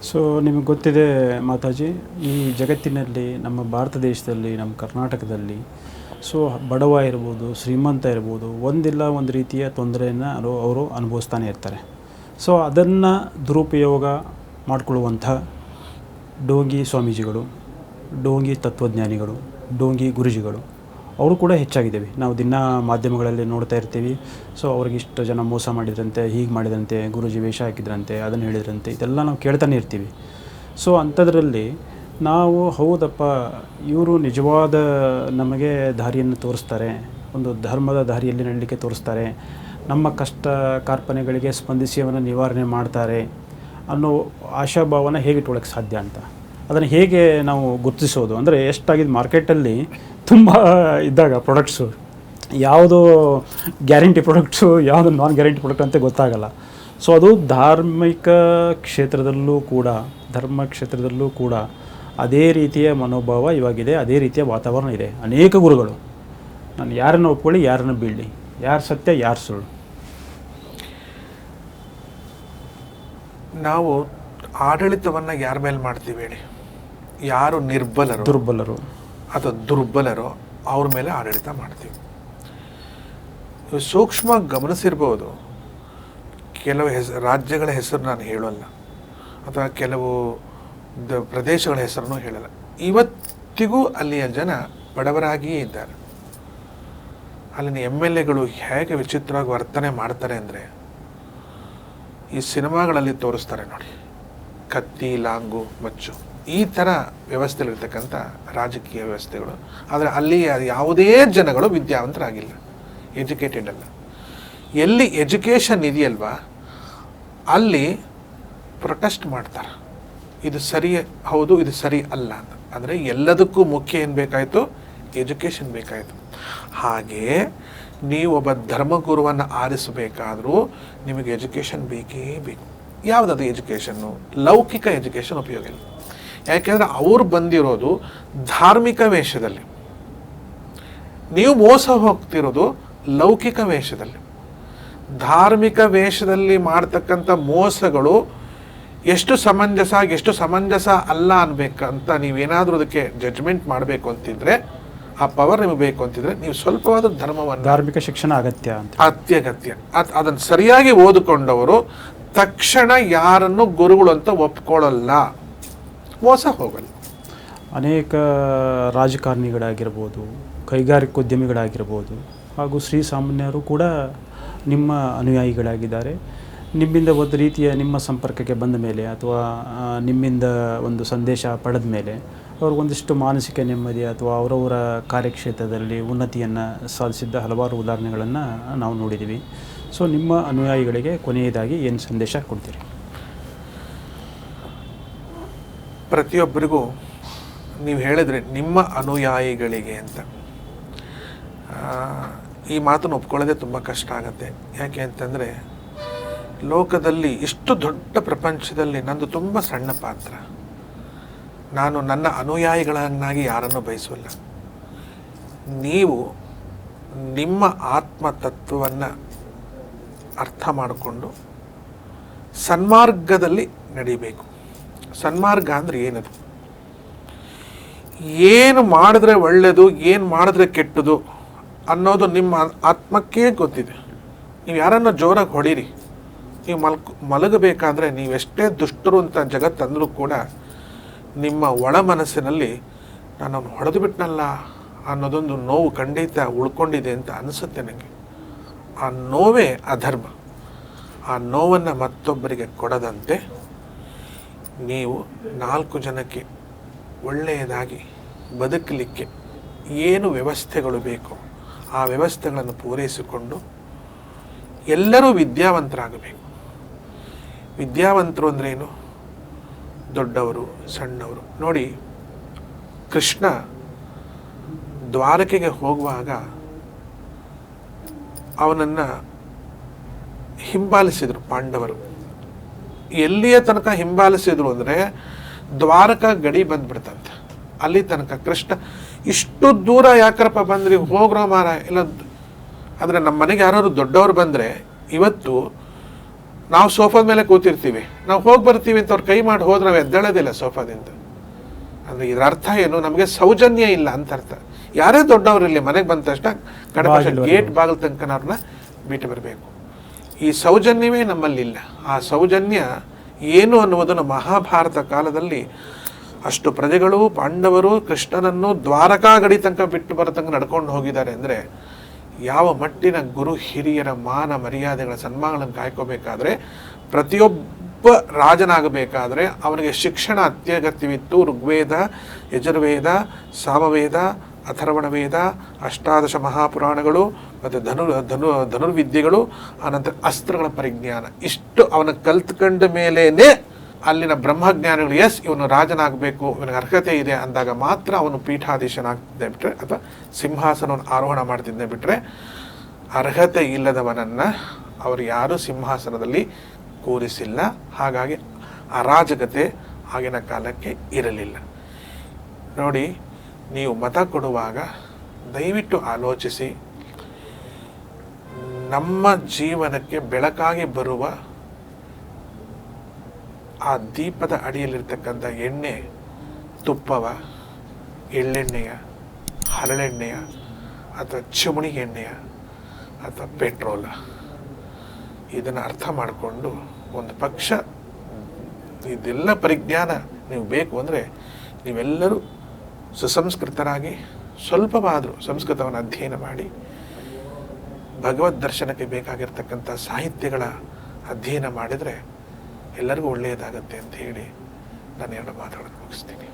So ನಿಮಗೆ ಗೊತ್ತಿದೆ ಮಾತಾಜಿ, ಈ ಜಗತ್ತಿನಲ್ಲಿ ನಮ್ಮ ಭಾರತ ದೇಶದಲ್ಲಿ, ನಮ್ಮ ಕರ್ನಾಟಕದಲ್ಲಿ ಸೊ ಬಡವ ಇರ್ಬೋದು, ಶ್ರೀಮಂತ ಇರ್ಬೋದು, ಒಂದಿಲ್ಲ ಒಂದು ರೀತಿಯ ತೊಂದರೆಯನ್ನು ಅವರು ಅನುಭವಿಸ್ತಾನೆ ಇರ್ತಾರೆ. ಸೊ ಅದನ್ನು ದುರುಪಯೋಗ ಮಾಡಿಕೊಳ್ಳುವಂಥ ಡೋಂಗಿ ಸ್ವಾಮೀಜಿಗಳು, ಡೋಂಗಿ ತತ್ವಜ್ಞಾನಿಗಳು, ಡೋಂಗಿ ಗುರುಜಿಗಳು ಅವರು ಕೂಡ ಹೆಚ್ಚಾಗಿದ್ದೇವೆ. ನಾವು ದಿನ ಮಾಧ್ಯಮಗಳಲ್ಲಿ ನೋಡ್ತಾ ಇರ್ತೀವಿ. ಸೊ ಅವ್ರಿಗಿಷ್ಟು ಜನ ಮೋಸ ಮಾಡಿದ್ರಂತೆ, ಹೀಗೆ ಮಾಡಿದಂತೆ, ಗುರುಜಿ ವೇಷ ಹಾಕಿದ್ರಂತೆ, ಅದನ್ನು ಹೇಳಿದ್ರಂತೆ, ಇದೆಲ್ಲ ನಾವು ಕೇಳ್ತಾನೆ ಇರ್ತೀವಿ. ಸೊ ಅಂಥದ್ರಲ್ಲಿ ನಾವು ಹೌದಪ್ಪ, ಇವರು ನಿಜವಾದ ನಮಗೆ ದಾರಿಯನ್ನು ತೋರಿಸ್ತಾರೆ, ಒಂದು ಧರ್ಮದ ದಾರಿಯಲ್ಲಿ ನಡೀಲಿಕ್ಕೆ ತೋರಿಸ್ತಾರೆ, ನಮ್ಮ ಕಷ್ಟ ಕಾರ್ಪಣ್ಯಗಳಿಗೆ ಸ್ಪಂದಿಸಿ ಅವನ್ನು ನಿವಾರಣೆ ಮಾಡ್ತಾರೆ ಅನ್ನೋ ಆಶಾಭಾವನ ಹೇಗೆ ಇಟ್ಕೊಳ್ಳೋಕ್ಕೆ ಸಾಧ್ಯ ಅಂತ, ಅದನ್ನು ಹೇಗೆ ನಾವು ಗುರುತಿಸೋದು? ಅಂದರೆ ಎಷ್ಟಾಗಿದೆ ಮಾರ್ಕೆಟಲ್ಲಿ ತುಂಬ ಇದ್ದಾಗ ಪ್ರಾಡಕ್ಟ್ಸು, ಯಾವುದು ಗ್ಯಾರಂಟಿ ಪ್ರಾಡಕ್ಟ್ಸು, ಯಾವುದು ನಾನ್ ಗ್ಯಾರಂಟಿ ಪ್ರಾಡಕ್ಟ್ ಅಂತ ಗೊತ್ತಾಗಲ್ಲ. ಸೊ ಅದು ಧಾರ್ಮಿಕ ಕ್ಷೇತ್ರದಲ್ಲೂ ಕೂಡ, ಧರ್ಮ ಕ್ಷೇತ್ರದಲ್ಲೂ ಕೂಡ ಅದೇ ರೀತಿಯ ಮನೋಭಾವ ಇವಾಗಿದೆ, ಅದೇ ರೀತಿಯ ವಾತಾವರಣ ಇದೆ. ಅನೇಕ ಗುರುಗಳು, ನಾನು ಯಾರನ್ನು ಒಪ್ಕೊಳ್ಳಿ, ಯಾರನ್ನು ಬೀಳಲಿ, ಯಾರು ಸತ್ಯ, ಯಾರು ಸುಳ್ಳು. ನಾವು ಆಡಳಿತವನ್ನು ಯಾರ ಮೇಲೆ ಮಾಡ್ತೀವಿ ಹೇಳಿ? ಯಾರು ದುರ್ಬಲರು ಅಥವಾ ದುರ್ಬಲರು ಅವ್ರ ಮೇಲೆ ಆಡಳಿತ ಮಾಡ್ತೀವಿ. ನೀವು ಸೂಕ್ಷ್ಮ ಗಮನಿಸಿರ್ಬೋದು, ಕೆಲವು ರಾಜ್ಯಗಳ ಹೆಸರು ನಾನು ಹೇಳೋಲ್ಲ, ಅಥವಾ ಕೆಲವು ಪ್ರದೇಶಗಳ ಹೆಸರನ್ನು ಹೇಳಲ್ಲ. ಇವತ್ತಿಗೂ ಅಲ್ಲಿಯ ಜನ ಬಡವರಾಗಿಯೇ ಇದ್ದಾರೆ. ಅಲ್ಲಿನ MLAಗಳು ಹೇಗೆ ವಿಚಿತ್ರವಾಗಿ ವರ್ತನೆ ಮಾಡ್ತಾರೆ ಅಂದರೆ, ಈ ಸಿನಿಮಾಗಳಲ್ಲಿ ತೋರಿಸ್ತಾರೆ ನೋಡಿ, ಕತ್ತಿ, ಲಾಂಗು, ಮಚ್ಚು, ಈ ಥರ ವ್ಯವಸ್ಥೆಗಳಿರ್ತಕ್ಕಂಥ ರಾಜಕೀಯ ವ್ಯವಸ್ಥೆಗಳು. ಆದರೆ ಅಲ್ಲಿ ಯಾವುದೇ ಜನಗಳು ವಿದ್ಯಾವಂತರಾಗಿಲ್ಲ, ಎಜುಕೇಟೆಡ್ ಅಲ್ಲ. ಎಲ್ಲಿ ಎಜುಕೇಷನ್ ಇದೆಯಲ್ವಾ ಅಲ್ಲಿ ಪ್ರೊಟೆಸ್ಟ್ ಮಾಡ್ತಾರೆ, ಇದು ಸರಿ ಹೌದು, ಇದು ಸರಿ ಅಲ್ಲ ಅಂತ. ಅಂದರೆ ಎಲ್ಲದಕ್ಕೂ ಮುಖ್ಯ ಏನು ಬೇಕಾಯಿತು? ಎಜುಕೇಷನ್ ಬೇಕಾಯಿತು. ಹಾಗೆಯೇ ನೀವು ಒಬ್ಬ ಧರ್ಮಗುರುವನ್ನು ಆರಿಸಬೇಕಾದರೂ ನಿಮಗೆ ಎಜುಕೇಷನ್ ಬೇಕೇ ಬೇಕು. ಯಾವುದದು ಎಜುಕೇಷನ್ನು? ಲೌಕಿಕ ಎಜುಕೇಷನ್ ಉಪಯೋಗ ಇಲ್ಲ. ಯಾಕೆಂದರೆ ಅವ್ರು ಬಂದಿರೋದು ಧಾರ್ಮಿಕ ವೇಷದಲ್ಲಿ, ನೀವು ಮೋಸ ಹೋಗ್ತಿರೋದು ಲೌಕಿಕ ವೇಷದಲ್ಲಿ. ಧಾರ್ಮಿಕ ವೇಷದಲ್ಲಿ ಮಾಡ್ತಕ್ಕಂಥ ಮೋಸಗಳು ಎಷ್ಟು ಸಮಂಜಸ, ಎಷ್ಟು ಸಮಂಜಸ ಅಲ್ಲ ಅನ್ಬೇಕಂತ ನೀವೇನಾದರೂ ಅದಕ್ಕೆ ಜಡ್ಜ್ಮೆಂಟ್ ಮಾಡಬೇಕು ಅಂತಿದ್ರೆ, ಆ ಪವರ್ ನಿಮಗೆ ಬೇಕು ಅಂತಿದ್ರೆ, ನೀವು ಸ್ವಲ್ಪವಾದ ಧರ್ಮವನ್ನು, ಧಾರ್ಮಿಕ ಶಿಕ್ಷಣ ಅತ್ಯಗತ್ಯ. ಅದನ್ನು ಸರಿಯಾಗಿ ಓದಿಕೊಂಡವರು ತಕ್ಷಣ ಯಾರನ್ನು ಗುರುಗಳು ಅಂತ ಒಪ್ಕೊಳ್ಳಲ್ಲ, ಮೋಸ ಹೋಗಲ್ಲ. ಅನೇಕ ರಾಜಕಾರಣಿಗಳಾಗಿರ್ಬೋದು, ಕೈಗಾರಿಕೋದ್ಯಮಿಗಳಾಗಿರ್ಬೋದು, ಹಾಗೂ ಶ್ರೀಸಾಮಾನ್ಯರು ಕೂಡ ನಿಮ್ಮ ಅನುಯಾಯಿಗಳಾಗಿದ್ದಾರೆ. ನಿಮ್ಮಿಂದ ಒಂದು ರೀತಿಯ ನಿಮ್ಮ ಸಂಪರ್ಕಕ್ಕೆ ಬಂದ ಮೇಲೆ, ಅಥವಾ ನಿಮ್ಮಿಂದ ಒಂದು ಸಂದೇಶ ಪಡೆದ ಮೇಲೆ ಅವ್ರಿಗೊಂದಿಷ್ಟು ಮಾನಸಿಕ ನೆಮ್ಮದಿ ಅಥವಾ ಅವರವರ ಕಾರ್ಯಕ್ಷೇತ್ರದಲ್ಲಿ ಉನ್ನತಿಯನ್ನು ಸಾಧಿಸಿದ್ದ ಹಲವಾರು ಉದಾಹರಣೆಗಳನ್ನು ನಾವು ನೋಡಿದ್ದೀವಿ. ಸೊ ನಿಮ್ಮ ಅನುಯಾಯಿಗಳಿಗೆ ಕೊನೆಯದಾಗಿ ಏನು ಸಂದೇಶ ಕೊಡ್ತೀರಿ? ಪ್ರತಿಯೊಬ್ಬರಿಗೂ ನೀವು ಹೇಳಿದ್ರೆ ನಿಮ್ಮ ಅನುಯಾಯಿಗಳಿಗೆ ಅಂತ, ಈ ಮಾತನ್ನು ಒಪ್ಕೊಳ್ಳೋದೇ ತುಂಬ ಕಷ್ಟ ಆಗುತ್ತೆ. ಯಾಕೆ ಅಂತಂದರೆ, ಲೋಕದಲ್ಲಿ ಇಷ್ಟು ದೊಡ್ಡ ಪ್ರಪಂಚದಲ್ಲಿ ನಂದು ತುಂಬ ಸಣ್ಣ ಪಾತ್ರ. ನಾನು ನನ್ನ ಅನುಯಾಯಿಗಳನ್ನಾಗಿ ಯಾರನ್ನು ಬಯಸೋಲ್ಲ. ನೀವು ನಿಮ್ಮ ಆತ್ಮತತ್ವವನ್ನು ಅರ್ಥ ಮಾಡಿಕೊಂಡು ಸನ್ಮಾರ್ಗದಲ್ಲಿ ನಡಿಬೇಕು. ಸನ್ಮಾರ್ಗ ಅಂದರೆ ಏನದು? ಏನು ಮಾಡಿದ್ರೆ ಒಳ್ಳೆಯದು, ಏನು ಮಾಡಿದ್ರೆ ಕೆಟ್ಟದು ಅನ್ನೋದು ನಿಮ್ಮ ಆತ್ಮಕ್ಕೇ ಗೊತ್ತಿದೆ. ನೀವು ಯಾರನ್ನು ಜೋರಾಗಿ ಹೊಡೀರಿ, ನೀವು ಮಲಗಬೇಕಾದ್ರೆ ನೀವೆಷ್ಟೇ ದುಷ್ಟರು ಅಂತ ಜಗತ್ತಂದರೂ ಕೂಡ ನಿಮ್ಮ ಒಳ ಮನಸ್ಸಿನಲ್ಲಿ ನಾನು ಹೊಡೆದು ಬಿಟ್ನಲ್ಲ ಅನ್ನೋದೊಂದು ನೋವು ಖಂಡಿತ ಉಳ್ಕೊಂಡಿದೆ ಅಂತ ಅನಿಸುತ್ತೆ ನನಗೆ. ಆ ನೋವೇ ಅಧರ್ಮ. ಆ ನೋವನ್ನು ಮತ್ತೊಬ್ಬರಿಗೆ ಕೊಡದಂತೆ ನೀವು 4 ಜನಕ್ಕೆ ಒಳ್ಳೆಯದಾಗಿ ಬದುಕಲಿಕ್ಕೆ ಏನು ವ್ಯವಸ್ಥೆಗಳು ಬೇಕೋ ಆ ವ್ಯವಸ್ಥೆಗಳನ್ನು ಪೂರೈಸಿಕೊಂಡು ಎಲ್ಲರೂ ವಿದ್ಯಾವಂತರಾಗಬೇಕು. ವಿದ್ಯಾವಂತರು ಅಂದ್ರೇನು? ದೊಡ್ಡವರು, ಸಣ್ಣವರು. ನೋಡಿ, ಕೃಷ್ಣ ದ್ವಾರಕೆಗೆ ಹೋಗುವಾಗ ಅವನನ್ನು ಹಿಂಬಾಲಿಸಿದರು ಪಾಂಡವರು. ಎಲ್ಲಿಯ ತನಕ ಹಿಂಬಾಲಿಸಿದ್ರು ಅಂದರೆ ದ್ವಾರಕ ಗಡಿ ಬಂದ್ಬಿಡ್ತಂತೆ. ಅಲ್ಲಿ ತನಕ ಕೃಷ್ಣ, ಇಷ್ಟು ದೂರ ಯಾಕರಪ್ಪ ಬಂದ್ರಿ, ಹೋಗ್ರೋ ಮಾರ ಇಲ್ಲ. ಆದರೆ ನಮ್ಮ ಮನೆಗೆ ಯಾರಾದ್ರು ದೊಡ್ಡವರು ಬಂದರೆ, ಇವತ್ತು ನಾವು ಸೋಫಾದ ಮೇಲೆ ಕೂತಿರ್ತೀವಿ, ನಾವು ಹೋಗಿ ಬರ್ತೀವಿ ಅಂತ ಅವ್ರು ಕೈ ಮಾಡಿ ಹೋದ್ರೆ ನಾವು ಎದ್ದೇಳೋದಿಲ್ಲ ಸೋಫಾದಿಂದ. ಅಂದರೆ ಇದರ ಅರ್ಥ ಏನು? ನಮಗೆ ಸೌಜನ್ಯ ಇಲ್ಲ ಅಂತ ಅರ್ಥ. ಯಾರೇ ದೊಡ್ಡವರಿರಲಿ, ಮನೆಗೆ ಬಂದ ತಕ್ಷಣ ಕಡಪಕ್ಷ ಗೇಟ್ ಬಾಗಿಲು ತನಕ ಅವ್ರನ್ನ ಬಿಟ್ಟು ಬರಬೇಕು. ಈ ಸೌಜನ್ಯವೇ ನಮ್ಮಲ್ಲಿಲ್ಲ. ಆ ಸೌಜನ್ಯ ಏನು ಅನ್ನುವುದನ್ನು ಮಹಾಭಾರತ ಕಾಲದಲ್ಲಿ ಅಷ್ಟು ಪ್ರಜೆಗಳು, ಪಾಂಡವರು ಕೃಷ್ಣನನ್ನು ದ್ವಾರಕಾ ಗಡಿ ತನಕ ಬಿಟ್ಟು ಬರೋ ತನಕ ನಡ್ಕೊಂಡು ಹೋಗಿದ್ದಾರೆ ಅಂದರೆ ಯಾವ ಮಟ್ಟಿನ ಗುರು ಹಿರಿಯರ ಮಾನ ಮರ್ಯಾದೆಗಳ ಸನ್ಮಾನಗಳನ್ನು ಕಾಯ್ಕೋಬೇಕಾದ್ರೆ, ಪ್ರತಿಯೊಬ್ಬ ರಾಜನಾಗಬೇಕಾದ್ರೆ ಅವನಿಗೆ ಶಿಕ್ಷಣ ಅತ್ಯಗತ್ಯವಿತ್ತು. ಋಗ್ವೇದ, ಯಜುರ್ವೇದ, ಸಾಮವೇದ, ಅಥರ್ವಣ ವೇದ, ಅಷ್ಟಾದಶ ಮಹಾಪುರಾಣಗಳು ಮತ್ತು ಧನುರ್ವಿದ್ಯೆಗಳು, ಆನಂತರ ಅಸ್ತ್ರಗಳ ಪರಿಜ್ಞಾನ, ಇಷ್ಟು ಅವನ ಕಲ್ತ್ಕೊಂಡ ಮೇಲೇನೆ ಅಲ್ಲಿನ ಬ್ರಹ್ಮಜ್ಞಾನಿಗಳು ಎಸ್ ಇವನು ರಾಜನಾಗಬೇಕು, ಇವನಿಗೆ ಅರ್ಹತೆ ಇದೆ ಅಂದಾಗ ಮಾತ್ರ ಅವನು ಪೀಠಾಧೀಶನಾಗ್ತಿದ್ದೆ ಬಿಟ್ಟರೆ ಅಥವಾ ಸಿಂಹಾಸನವನ್ನು ಆರೋಹಣ ಮಾಡ್ತಿದ್ದೆ ಬಿಟ್ಟರೆ ಅರ್ಹತೆ ಇಲ್ಲದವನನ್ನು ಅವರು ಯಾರೂ ಸಿಂಹಾಸನದಲ್ಲಿ ಕೂರಿಸಿಲ್ಲ. ಹಾಗಾಗಿ ಅರಾಜಕತೆ ಆಗಿನ ಕಾಲಕ್ಕೆ ಇರಲಿಲ್ಲ. ನೋಡಿ, ನೀವು ಮತ ಕೊಡುವಾಗ ದಯವಿಟ್ಟು ಆಲೋಚಿಸಿ, ನಮ್ಮ ಜೀವನಕ್ಕೆ ಬೆಳಕಾಗಿ ಬರುವ ಆ ದೀಪದ ಅಡಿಯಲ್ಲಿರ್ತಕ್ಕಂಥ ಎಣ್ಣೆ ತುಪ್ಪವ, ಎಳ್ಳೆಣ್ಣೆಯ, ಹರಳೆಣ್ಣೆಯ, ಅಥವಾ ಚಿಮಣಿ ಎಣ್ಣೆಯ, ಅಥವಾ ಪೆಟ್ರೋಲ, ಇದನ್ನು ಅರ್ಥ ಮಾಡಿಕೊಂಡು ಒಂದು ಪಕ್ಷ ಇದೆಲ್ಲ ಪರಿಜ್ಞಾನ ನೀವು ಬೇಕು ಅಂದರೆ ನೀವೆಲ್ಲರೂ ಸುಸಂಸ್ಕೃತರಾಗಿ ಸ್ವಲ್ಪವಾದರೂ ಸಂಸ್ಕೃತವನ್ನು ಅಧ್ಯಯನ ಮಾಡಿ ಭಗವದ್ ದರ್ಶನಕ್ಕೆ ಬೇಕಾಗಿರ್ತಕ್ಕಂಥ ಸಾಹಿತ್ಯಗಳ ಅಧ್ಯಯನ ಮಾಡಿದರೆ ಎಲ್ಲರಿಗೂ ಒಳ್ಳೆಯದಾಗತ್ತೆ ಅಂತ ಹೇಳಿ ನಾನು ಎರಡು ಮಾತುಗಳನ್ನು ಮುಗಿಸ್ತೀನಿ.